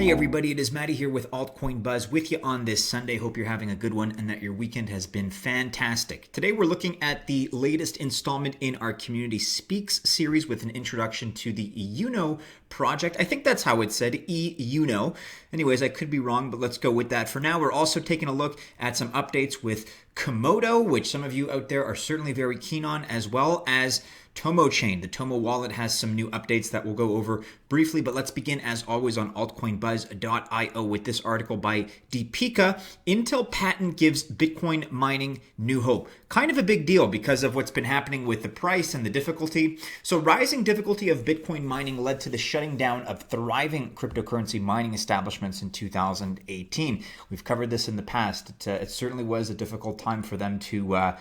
Hey everybody, it is Mattie here with Altcoin Buzz with you on this Sunday. Hope you're having a good one and that your weekend has been fantastic. Today we're looking at the latest installment in our Community Speaks series with an introduction to the EUNO project. I think that's how it's said, EUNO. Anyways, I could be wrong, but let's go with that. For now, we're also taking a look at some updates with Komodo, which some of you out there are certainly very keen on, as well as Tomochain. The Tomo wallet has some new updates that we'll go over briefly, but let's begin as always on altcoinbuzz.io with this article by Deepika. Intel patent gives Bitcoin mining new hope. Kind of a big deal because of what's been happening with the price and the difficulty. So rising difficulty of Bitcoin mining led to the shutting down of thriving cryptocurrency mining establishments in 2018. We've covered this in the past. It certainly was a difficult time for them to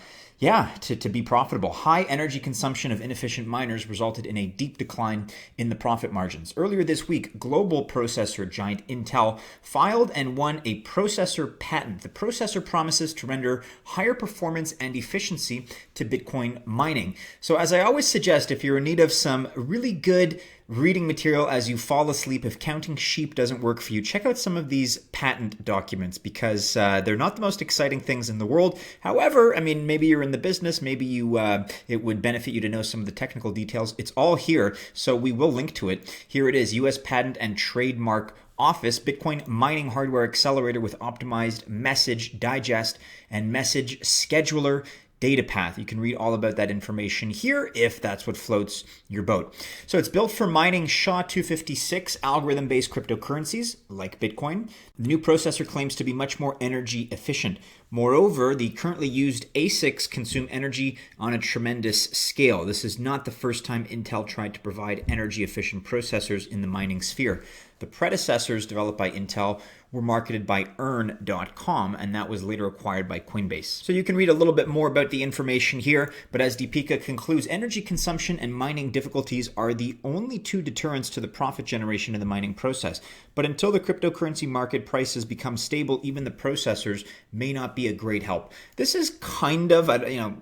be profitable. High energy consumption of inefficient miners resulted in a deep decline in the profit margins. Earlier this week, global processor giant Intel filed and won a processor patent. The processor promises to render higher performance and efficiency to Bitcoin mining. So as I always suggest, if you're in need of some really good reading material as you fall asleep, if counting sheep doesn't work for you, check out some of these patent documents because they're not the most exciting things in the world. However, I mean, maybe you're in the business, maybe it would benefit you to know some of the technical details. It's all here, so we will link to it. Here it is, U.S. Patent and Trademark Office, Bitcoin mining hardware accelerator with optimized message digest and message scheduler DATAPATH. You can read all about that information here if that's what floats your boat. So it's built for mining SHA-256 algorithm-based cryptocurrencies like Bitcoin. The new processor claims to be much more energy efficient. Moreover, the currently used ASICs consume energy on a tremendous scale. This is not the first time Intel tried to provide energy-efficient processors in the mining sphere. The predecessors developed by Intel were marketed by Earn.com, and that was later acquired by Coinbase. So you can read a little bit more about the information here, but as Deepika concludes, energy consumption and mining difficulties are the only two deterrents to the profit generation in the mining process. But until the cryptocurrency market prices become stable, even the processors may not be a great help. This is kind of,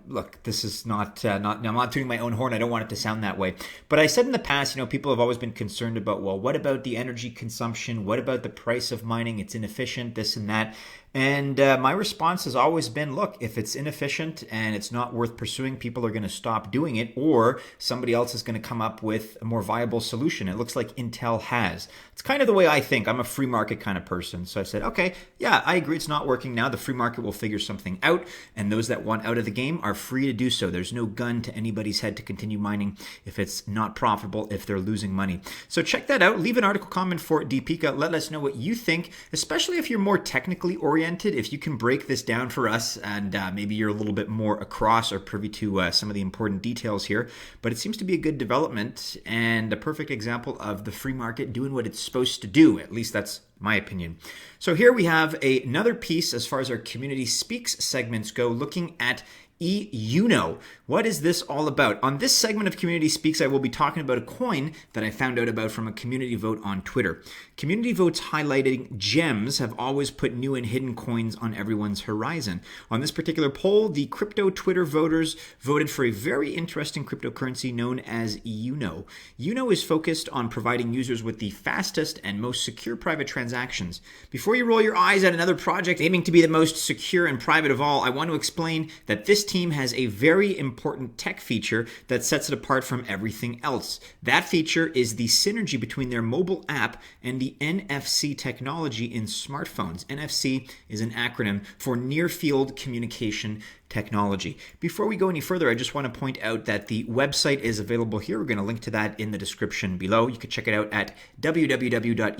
look, this is not, I'm not tooting my own horn. I don't want it to sound that way. But I said in the past, people have always been concerned about, well, what about the energy consumption? What about the price of mining? It's inefficient, this and that. And my response has always been, look, if it's inefficient and it's not worth pursuing, people are going to stop doing it, or somebody else is going to come up with a more viable solution. It looks like Intel has. It's kind of the way I think. I'm a free market kind of person. So I said, okay, yeah, I agree it's not working now. The free market will figure something out, and those that want out of the game are free to do so. There's no gun to anybody's head to continue mining if it's not profitable, if they're losing money. So check that out. Leave an article comment for Deepika. Let us know what you think, especially if you're more technically oriented. If you can break this down for us and maybe you're a little bit more across or privy to some of the important details here. But it seems to be a good development and a perfect example of the free market doing what it's supposed to do. At least that's my opinion. So here we have another piece as far as our Community Speaks segments go, looking at EUNO. What is this all about? On this segment of Community Speaks, I will be talking about a coin that I found out about from a community vote on Twitter. Community votes highlighting gems have always put new and hidden coins on everyone's horizon. On this particular poll, the crypto Twitter voters voted for a very interesting cryptocurrency known as EUNO. EUNO is focused on providing users with the fastest and most secure private transactions. Before you roll your eyes at another project aiming to be the most secure and private of all, I want to explain that this team has a very important tech feature that sets it apart from everything else. That feature is the synergy between their mobile app and the NFC technology in smartphones. NFC is an acronym for Near Field Communication Technology. Before we go any further, I just want to point out that the website is available here. We're going to link to that in the description below. You can check it out at www.euno.co.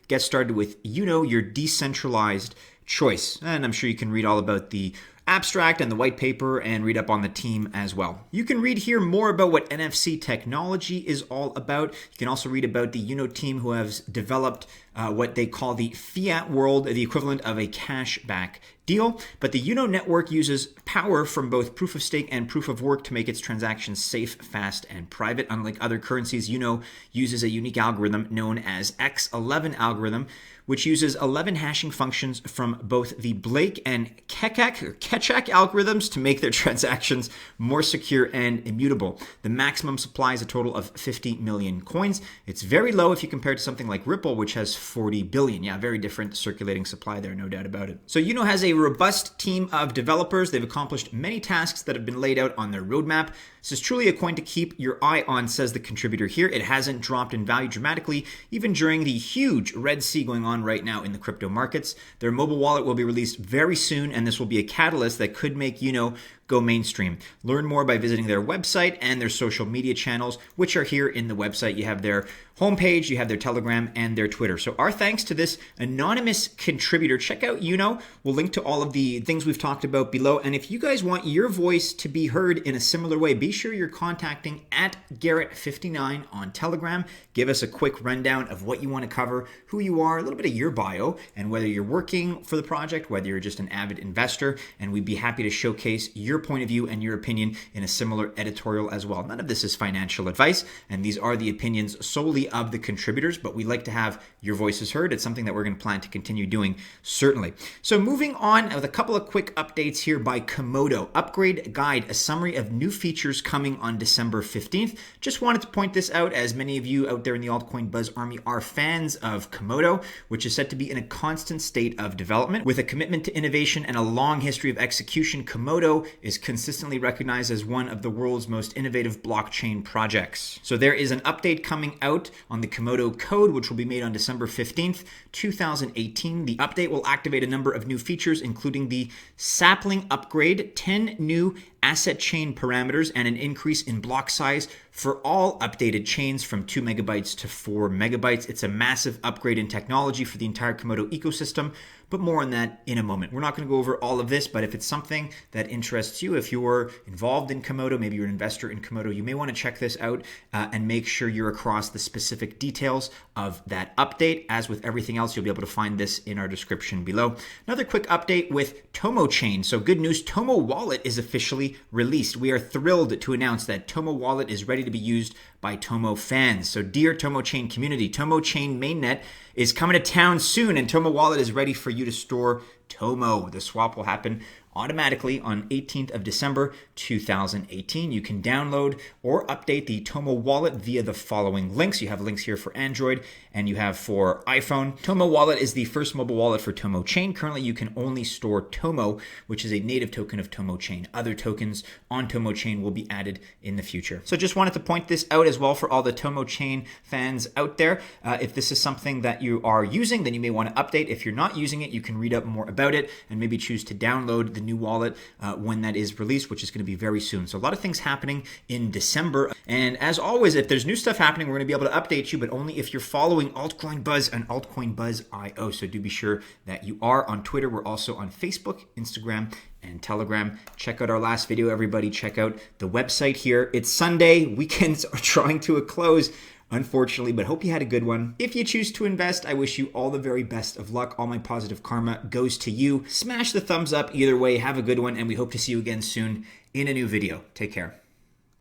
Get started with EUNO, your decentralized choice. And I'm sure you can read all about the abstract and the white paper and read up on the team as well. You can read here more about what NFC technology is all about. You can also read about the EUNO team who has developed what they call the fiat world, the equivalent of a cashback deal, but the EUNO network uses power from both proof of stake and proof of work to make its transactions safe, fast, and private. Unlike other currencies, EUNO uses a unique algorithm known as X11 algorithm, which uses 11 hashing functions from both the Blake and Kechak algorithms to make their transactions more secure and immutable. The maximum supply is a total of 50 million coins. It's very low if you compare to something like Ripple, which has 40 billion. Yeah, very different circulating supply there, no doubt about it. So EUNO has a robust team of developers. They've accomplished many tasks that have been laid out on their roadmap. This is truly a coin to keep your eye on, says the contributor here. It hasn't dropped in value dramatically, even during the huge Red Sea going on right now in the crypto markets. Their mobile wallet will be released very soon, and this will be a catalyst that could make EUNO go mainstream. Learn more by visiting their website and their social media channels, which are here in the website. You have their homepage, you have their Telegram, and their Twitter. So our thanks to this anonymous contributor. Check out EUNO. We'll link to all of the things we've talked about below. And if you guys want your voice to be heard in a similar way, be sure you're contacting @Garrett59 on Telegram. Give us a quick rundown of what you want to cover, who you are, a little bit of your bio, and whether you're working for the project, whether you're just an avid investor, and we'd be happy to showcase your point of view and your opinion in a similar editorial as well. None of this is financial advice, and these are the opinions solely of the contributors, but we like to have your voices heard. It's something that we're going to plan to continue doing, certainly. So moving on with a couple of quick updates here by Komodo. Upgrade Guide, a summary of new features coming on December 15th. Just wanted to point this out, as many of you out there in the Altcoin Buzz Army are fans of Komodo, which is said to be in a constant state of development. With a commitment to innovation and a long history of execution, Komodo is consistently recognized as one of the world's most innovative blockchain projects. So there is an update coming out on the Komodo code, which will be made on December 15th, 2018. The update will activate a number of new features, including the sapling upgrade, 10 new asset chain parameters, and an increase in block size for all updated chains from 2 megabytes to 4 megabytes. It's a massive upgrade in technology for the entire Komodo ecosystem, but more on that in a moment. We're not going to go over all of this, but if it's something that interests you, if you're involved in Komodo, maybe you're an investor in Komodo, you may want to check this out and make sure you're across the specific details of that update. As with everything else, you'll be able to find this in our description below. Another quick update with Tomochain. So good news, Tomo Wallet is officially released. We are thrilled to announce that Tomo Wallet is ready to be used by Tomo fans. So dear Tomochain community, Tomochain mainnet is coming to town soon, and Tomo Wallet is ready for you to store Tomo. The swap will happen automatically on 18th of December 2018. You can download or update the Tomo wallet via the following links. You have links here for Android and you have for iPhone. Tomo wallet is the first mobile wallet for Tomochain. Currently, you can only store Tomo, which is a native token of Tomochain. Other tokens on Tomochain will be added in the future. So just wanted to point this out as well for all the Tomochain fans out there. If this is something that you are using, then you may want to update. If you're not using it, you can read up more about it and maybe choose to download the new wallet when that is released, which is going to be very soon. So a lot of things happening in December. And as always, if there's new stuff happening, we're going to be able to update you, but only if you're following Altcoin Buzz and Altcoin Buzz IO. So do be sure that you are on Twitter. We're also on Facebook, Instagram, and Telegram. Check out our last video, everybody. Check out the website here. It's Sunday. Weekends are drawing to a close, unfortunately, but hope you had a good one. If you choose to invest, I wish you all the very best of luck. All my positive karma goes to you. Smash the thumbs up either way. Have a good one, and we hope to see you again soon in a new video. Take care.